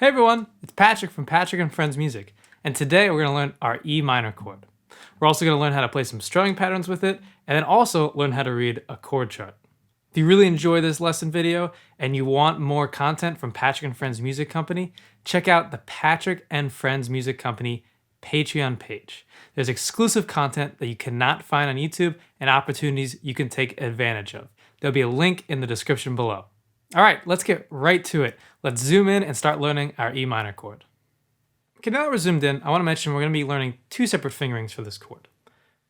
Hey everyone, it's Patrick from Patrick and Friends Music, and today we're going to learn our E minor chord. We're also going to learn how to play some strumming patterns with it, and then also learn how to read a chord chart. If you really enjoy this lesson video and you want more content from Patrick and Friends Music Company, check out the Patrick and Friends Music Company Patreon page. There's exclusive content that you cannot find on YouTube and opportunities you can take advantage of. There'll be a link in the description below. All right, let's get right to it. Let's zoom in and start learning our E minor chord. Okay, now that we're zoomed in, I want to mention we're going to be learning two separate fingerings for this chord.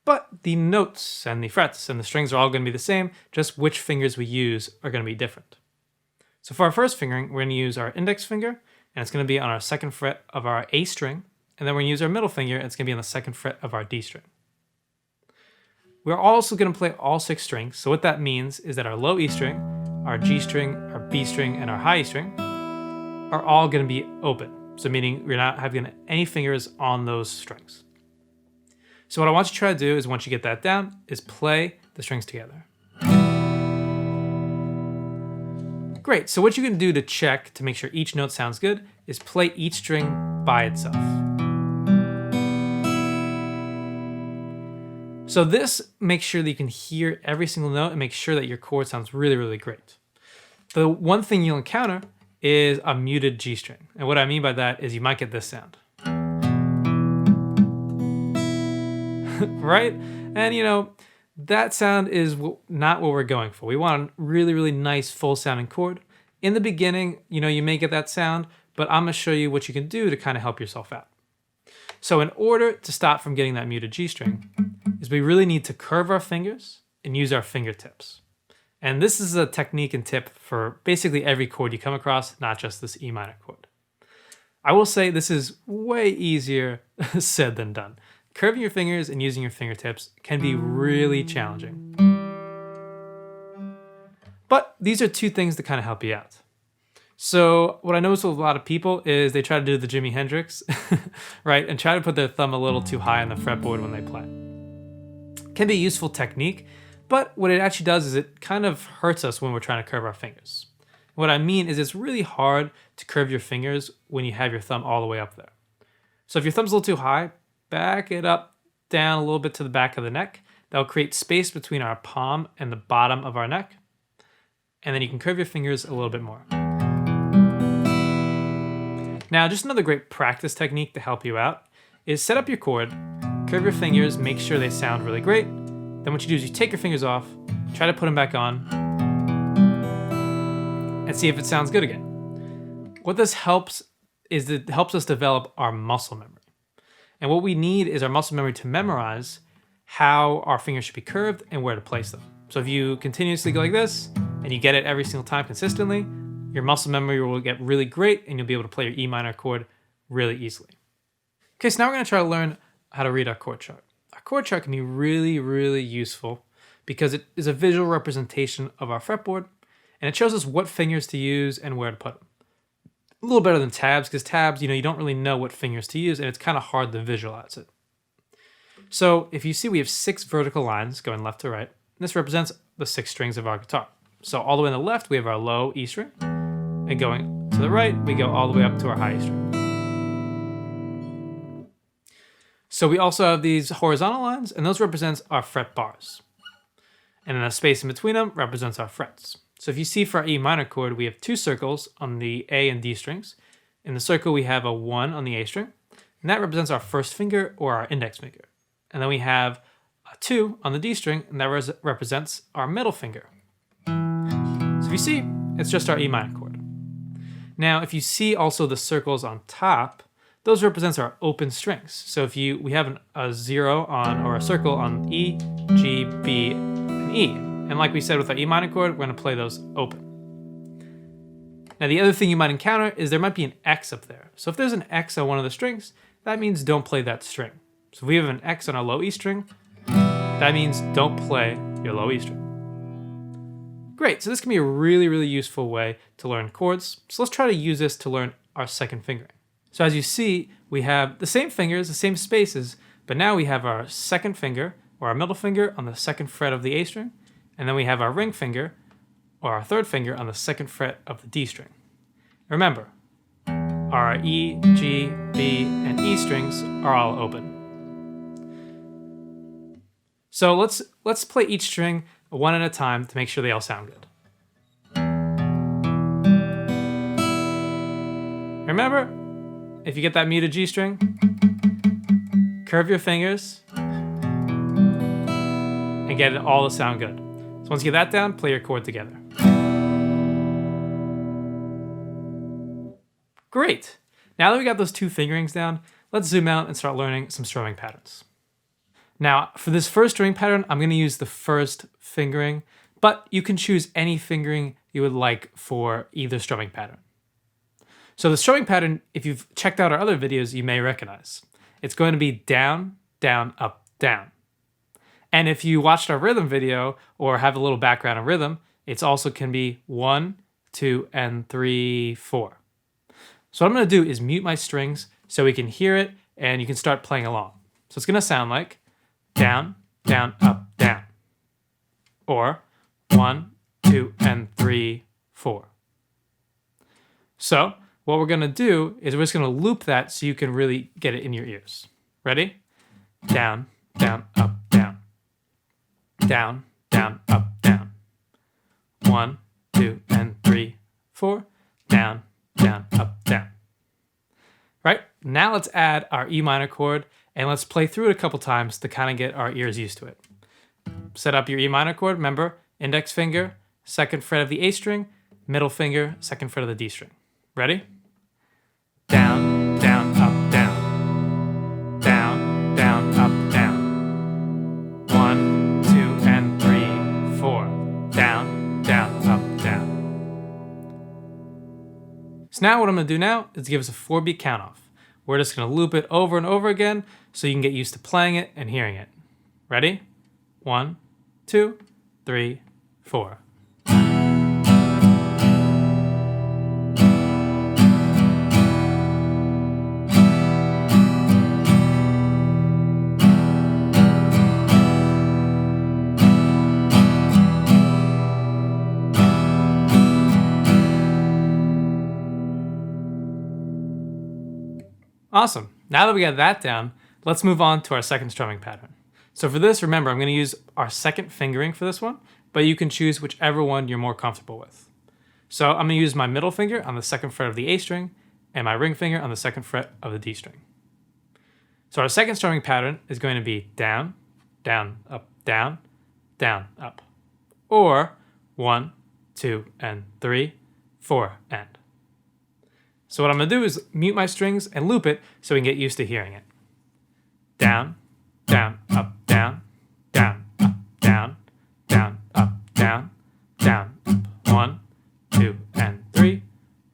But the notes and the frets and the strings are all going to be the same, just which fingers we use are going to be different. So for our first fingering, we're going to use our index finger, and it's going to be on our second fret of our A string, and then we're going to use our middle finger, and it's going to be on the second fret of our D string. We're also going to play all six strings, so what that means is that our low E string, our G string, our B string, and our high E string are all going to be open. So meaning we're not having any fingers on those strings. So what I want you to try to do is once you get that down, is play the strings together. Great, so what you can do to check to make sure each note sounds good is play each string by itself. So this makes sure that you can hear every single note and make sure that your chord sounds really, really great. The one thing you'll encounter is a muted G string. And what I mean by that is you might get this sound. Right? And you know, that sound is not what we're going for. We want a really, really nice full sounding chord. In the beginning, you know, you may get that sound, but I'm gonna show you what you can do to kind of help yourself out. So in order to stop from getting that muted G string, is we really need to curve our fingers and use our fingertips. And this is a technique and tip for basically every chord you come across, not just this E minor chord. I will say this is way easier said than done. Curving your fingers and using your fingertips can be really challenging. But these are two things that kind of help you out. So what I notice with a lot of people is they try to do the Jimi Hendrix, right? And try to put their thumb a little too high on the fretboard when they play. It can be a useful technique, but what it actually does is it kind of hurts us when we're trying to curve our fingers. What I mean is it's really hard to curve your fingers when you have your thumb all the way up there. So if your thumb's a little too high, back it up, down a little bit to the back of the neck. That'll create space between our palm and the bottom of our neck. And then you can curve your fingers a little bit more. Now, just another great practice technique to help you out is set up your chord, curve your fingers, make sure they sound really great. Then what you do is you take your fingers off, try to put them back on, and see if it sounds good again. What this helps is it helps us develop our muscle memory. And what we need is our muscle memory to memorize how our fingers should be curved and where to place them. So if you continuously go like this, and you get it every single time consistently, your muscle memory will get really great and you'll be able to play your E minor chord really easily. Okay, so now we're gonna try to learn how to read our chord chart. Our chord chart can be really, really useful because it is a visual representation of our fretboard and it shows us what fingers to use and where to put them. A little better than tabs because tabs, you don't really know what fingers to use and it's kind of hard to visualize it. So if you see we have 6 vertical lines going left to right, this represents the 6 strings of our guitar. So all the way on the left, we have our low E string, and going to the right, we go all the way up to our high E string. So we also have these horizontal lines, and those represents our fret bars. And then the space in between them represents our frets. So if you see for our E minor chord, we have 2 circles on the A and D strings. In the circle, we have a 1 on the A string, and that represents our first finger or our index finger. And then we have a 2 on the D string, and that represents our middle finger. So if you see, it's just our E minor chord. Now, if you see also the circles on top, those represents our open strings. So if we have a 0 on, or a circle on E, G, B, and E. And like we said with our E minor chord, we're gonna play those open. Now the other thing you might encounter is there might be an X up there. So if there's an X on one of the strings, that means don't play that string. So if we have an X on our low E string, that means don't play your low E string. Great, so this can be a really, really useful way to learn chords. So let's try to use this to learn our second fingering. So as you see, we have the same fingers, the same spaces, but now we have our second finger, or our middle finger, on the second fret of the A string, and then we have our ring finger, or our third finger, on the second fret of the D string. Remember, our E, G, B, and E strings are all open. So let's play each string one at a time to make sure they all sound good. Remember, if you get that muted G string, curve your fingers and get it all to sound good. So once you get that down, play your chord together. Great! Now that we got those two fingerings down, let's zoom out and start learning some strumming patterns. Now, for this first strumming pattern, I'm going to use the first fingering, but you can choose any fingering you would like for either strumming pattern. So the strumming pattern, if you've checked out our other videos, you may recognize. It's going to be down, down, up, down. And if you watched our rhythm video or have a little background on rhythm, it also can be 1, 2, and 3, 4. So what I'm going to do is mute my strings so we can hear it and you can start playing along. So it's going to sound like down, down, up, down. Or 1, 2, and 3, 4. So what we're going to do is we're just going to loop that so you can really get it in your ears. Ready? Down, down, up, down. Down, down, up, down. 1, 2, and 3, 4. Down, down, up, down. Right, now let's add our E minor chord and let's play through it a couple times to kind of get our ears used to it. Set up your E minor chord, remember, index finger, second fret of the A string, middle finger, second fret of the D string. Ready? Down, down, up, down. Down, down, up, down. 1, 2, and 3, 4. Down, down, up, down. So now what I'm going to do now is give us a 4-beat count off. We're just going to loop it over and over again so you can get used to playing it and hearing it. Ready? 1, 2, 3, 4. Awesome. Now that we got that down, let's move on to our second strumming pattern. So for this, remember, I'm going to use our second fingering for this one, but you can choose whichever one you're more comfortable with. So I'm going to use my middle finger on the second fret of the A string and my ring finger on the second fret of the D string. So our second strumming pattern is going to be down, down, up, down, down, up. Or 1, 2, and 3, 4, and. So what I'm going to do is mute my strings and loop it so we can get used to hearing it. Down, down, up, down, down, up, down, down, up, down, down, up. 1, 2, and 3,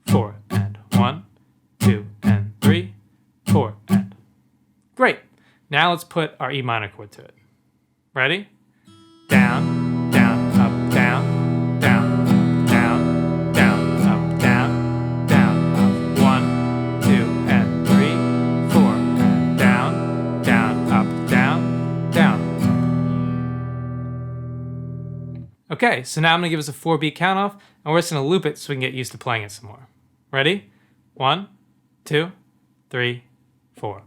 4, and 1, 2, and 3, 4, and. Great. Now let's put our E minor chord to it. Ready? Down, down, up, down, down, up, down, down, up, down, down, up. 1, 2, and 3, 4, and down, down, up, down, down. Okay, so now I'm going to give us a 4-beat count off, and we're just going to loop it so we can get used to playing it some more. Ready? 1, 2, 3, 4.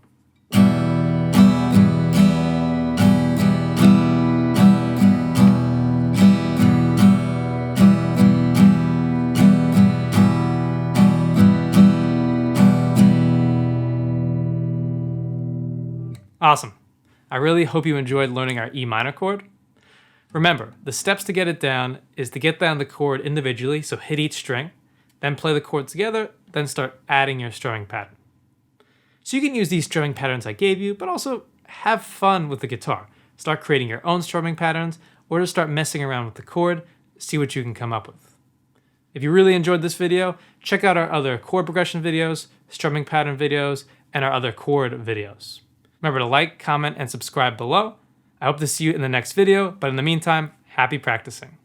Awesome. I really hope you enjoyed learning our E minor chord. Remember, the steps to get it down is to get down the chord individually, so hit each string, then play the chord together, then start adding your strumming pattern. So you can use these strumming patterns I gave you, but also have fun with the guitar. Start creating your own strumming patterns, or just start messing around with the chord, see what you can come up with. If you really enjoyed this video, check out our other chord progression videos, strumming pattern videos, and our other chord videos. Remember to like, comment, and subscribe below. I hope to see you in the next video, but in the meantime, happy practicing.